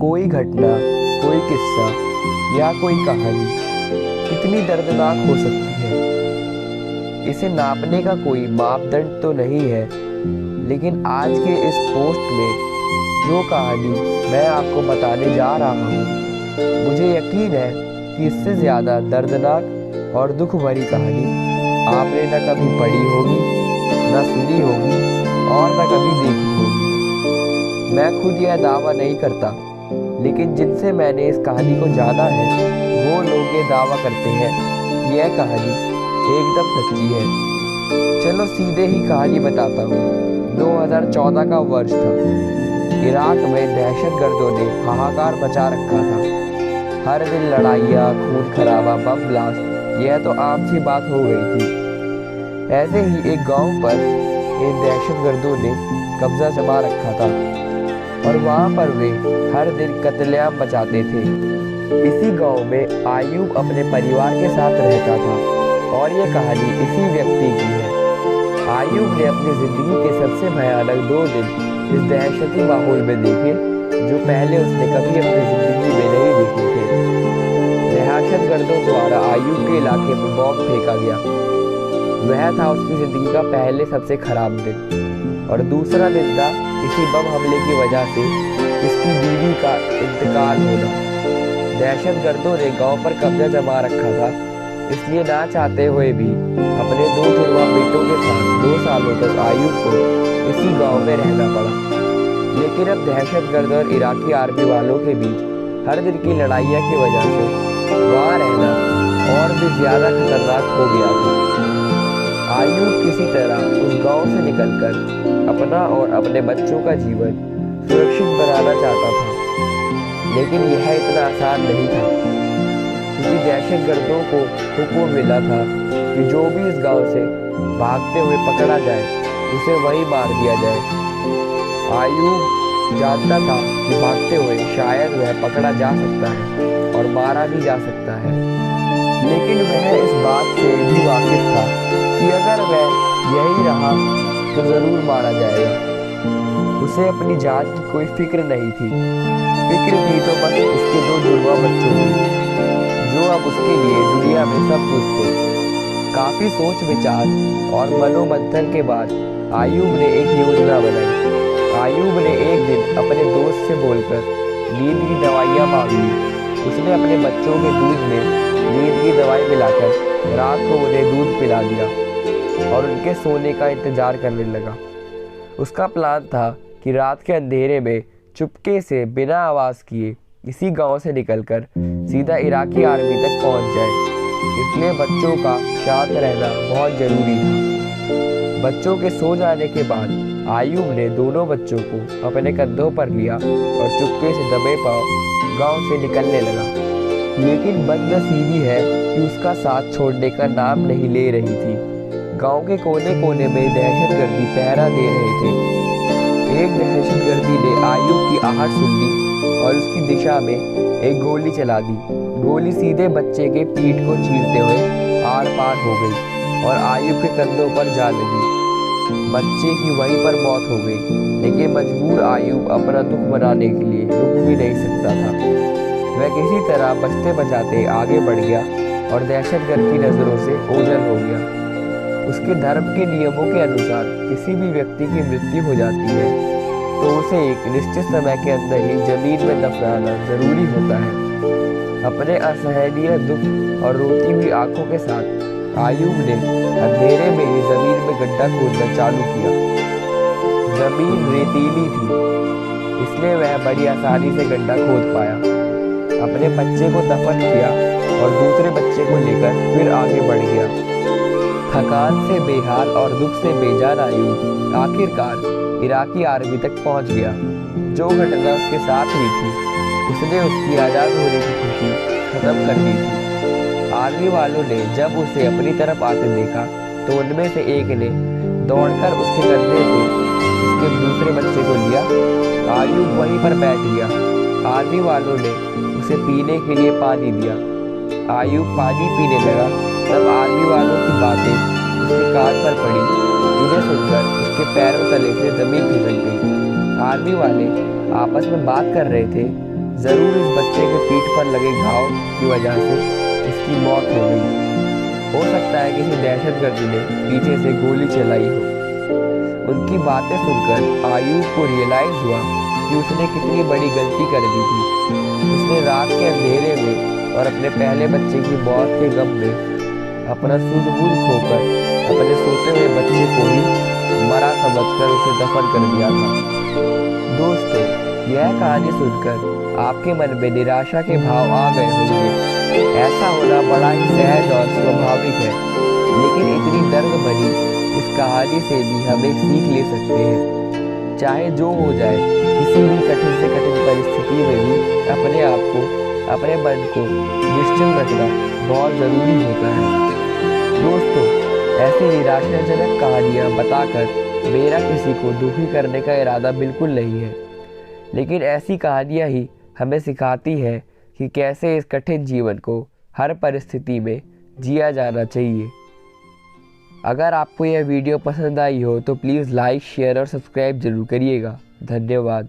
कोई घटना, कोई किस्सा या कोई कहानी कितनी दर्दनाक हो सकती है, इसे नापने का कोई मापदंड तो नहीं है। लेकिन आज के इस पोस्ट में जो कहानी मैं आपको बताने जा रहा हूँ, मुझे यकीन है कि इससे ज़्यादा दर्दनाक और दुख भरी कहानी आपने न कभी पढ़ी होगी, न सुनी होगी और न कभी देखी होगी। मैं खुद यह दावा नहीं करता, लेकिन जिनसे मैंने इस कहानी को जाना है वो लोग ये दावा करते हैं कि यह कहानी एकदम सच्ची है। चलो सीधे ही कहानी बताता हूँ। 2014 का वर्ष था। इराक में दहशतगर्दों ने हाहाकार मचा रखा था। हर दिन लड़ाइयाँ, खून खराबा, बम ब्लास्ट, यह तो आम सी बात हो गई थी। ऐसे ही एक गांव पर इन दहशतगर्दों ने कब्जा जमा रखा था और वहां पर वे हर दिन कत्लेआम मचाते थे। इसी गांव में आयूब अपने परिवार के साथ रहता था और ये कहानी इसी व्यक्ति की है। आयूब ने अपनी जिंदगी के सबसे भयानक 2 दिन इस दहशती माहौल में देखे जो पहले उसने कभी अपनी जिंदगी में नहीं देखे थे। दहशतगर्दों द्वारा आयूब के इलाके में बॉम्ब फेंका गया। वह था उसकी जिंदगी का पहले सबसे खराब दिन। और दूसरा दिन था इसी बम हमले की वजह से इसकी बीवी का इंतकाल होना। दहशतगर्दों ने गांव पर कब्जा जमा रखा था, इसलिए ना चाहते हुए भी अपने 2 जुड़वा बेटों के साथ 2 सालों तक आयूब को इसी गांव में रहना पड़ा। लेकिन अब दहशतगर्द और इराकी आर्मी वालों के बीच हर दिन की लड़ाइयों की वजह से वहाँ रहना और भी ज्यादा खतरनाक हो गया था। आयूब किसी तरह उस गांव से निकलकर अपना और अपने बच्चों का जीवन सुरक्षित बनाना चाहता था, लेकिन यह इतना आसान नहीं था, क्योंकि दहशतगर्दों को हुक्म मिला था कि जो भी इस गांव से भागते हुए पकड़ा जाए उसे वहीं मार दिया जाए। आयूब जानता था कि भागते हुए शायद वह पकड़ा जा सकता है और मारा भी जा सकता है, लेकिन वह इस बात से भी वाकिफ था कि अगर वह यही रहा तो जरूर मारा जाएगा। उसे अपनी जान की कोई फिक्र नहीं थी। फिक्र थी तो बस उसके 2 जुड़वा बच्चों की, जो अब उसके लिए दुनिया में सब कुछ थे। काफी सोच विचार और मनोमंथन के बाद आयूब ने एक योजना बनाई। आयूब ने एक दिन अपने दोस्त से बोलकर नींद की दवाइयाँ मांग ली। उसने अपने बच्चों के दूध में नींद की दवाई मिलाकर रात को उन्हें दूध पिला दिया और उनके सोने का इंतजार करने लगा। उसका प्लान था कि रात के अंधेरे में चुपके से बिना आवाज़ किए इसी गांव से निकलकर सीधा इराकी आर्मी तक पहुंच जाए। इसलिए बच्चों का शांत रहना बहुत ज़रूरी था। बच्चों के सो जाने के बाद आयूब ने दोनों बच्चों को अपने कंधों पर लिया और चुपके से दबे पांव गांव से निकलने लगा। लेकिन बदनसीबी है कि उसका साथ छोड़ने का नाम नहीं ले रही थी। गांव के कोने कोने में दहशतगर्दी पहरा दे रहे थे। एक दहशतगर्दी ने आयूब की आहट सुन ली और उसकी दिशा में एक गोली चला दी। गोली सीधे बच्चे के पीठ को चीरते हुए आर पार हो गई और आयूब के कंधों पर जा लगी। बच्चे की वहीं पर मौत हो गई, लेकिन मजबूर आयूब अपना दुख मनाने के लिए रुक भी नहीं सकता था। वह किसी तरह बचते बचाते आगे बढ़ गया और दहशतगर्द की नज़रों से ओझल हो गया। उसके धर्म के नियमों के अनुसार किसी भी व्यक्ति की मृत्यु हो जाती है तो उसे एक निश्चित समय के अंदर ही जमीन में दफनाना जरूरी होता है। अपने असहनीय दुख और रोती हुई आंखों के साथ आयूब ने अंधेरे में ही जमीन में गड्ढा खोदना चालू किया। जमीन रेतीली थी, इसलिए वह बड़ी आसानी से गड्ढा खोद पाया। अपने बच्चे को दफन किया और दूसरे बच्चे को लेकर फिर आगे बढ़ गया। थकान से बेहाल और दुख से बेजान आयूब आखिरकार इराकी आर्मी तक पहुंच गया। जो घटना उसके साथ हुई थी उसने उसकी आज़ाद होने की खुशी खत्म कर दी थी। आर्मी वालों ने जब उसे अपनी तरफ आते देखा तो उनमें से एक ने दौड़कर उसके कंधे से उसके दूसरे बच्चे को लिया। आयूब वहीं पर बैठ गया। आर्मी वालों ने उसे पीने के लिए पानी दिया। आयूब पानी पीने लगा, तब आर्मी वालों की बातें उसके कान पर पड़ी, जिन्हें सुनकर उसके पैरों तले से जमीन खिसक गई। आर्मी वाले आपस में बात कर रहे थे। ज़रूर इस बच्चे के पीठ पर लगे घाव की वजह से इसकी मौत हो गई। हो सकता है किसी दहशतगर्द ने पीछे से गोली चलाई हो। उनकी बातें सुनकर आयूब को रियलाइज हुआ कि उसने कितनी बड़ी गलती कर दी थी। उसने रात के अंधेरे में और अपने पहले बच्चे की मौत के गम में अपना सूझबूझ खोकर अपने सोते हुए बच्चे को ही मरा समझकर उसे दफन कर दिया था। दोस्तों, यह कहानी सुनकर आपके मन में निराशा के भाव आ गए होंगे। ऐसा होना बड़ा ही सहज और स्वाभाविक है, लेकिन इतनी दर्द भरी इस कहानी से भी हम एक सीख ले सकते हैं। चाहे जो हो जाए, किसी भी कठिन से कठिन परिस्थिति में भी अपने आप को, अपने मन को निश्चिल रखना बहुत ज़रूरी होता है। दोस्तों, ऐसी निराशाजनक कहानियाँ बताकर मेरा किसी को दुखी करने का इरादा बिल्कुल नहीं है, लेकिन ऐसी कहानियाँ ही हमें सिखाती है कि कैसे इस कठिन जीवन को हर परिस्थिति में जिया जाना चाहिए। अगर आपको यह वीडियो पसंद आई हो तो प्लीज़ लाइक, शेयर और सब्सक्राइब जरूर करिएगा। धन्यवाद।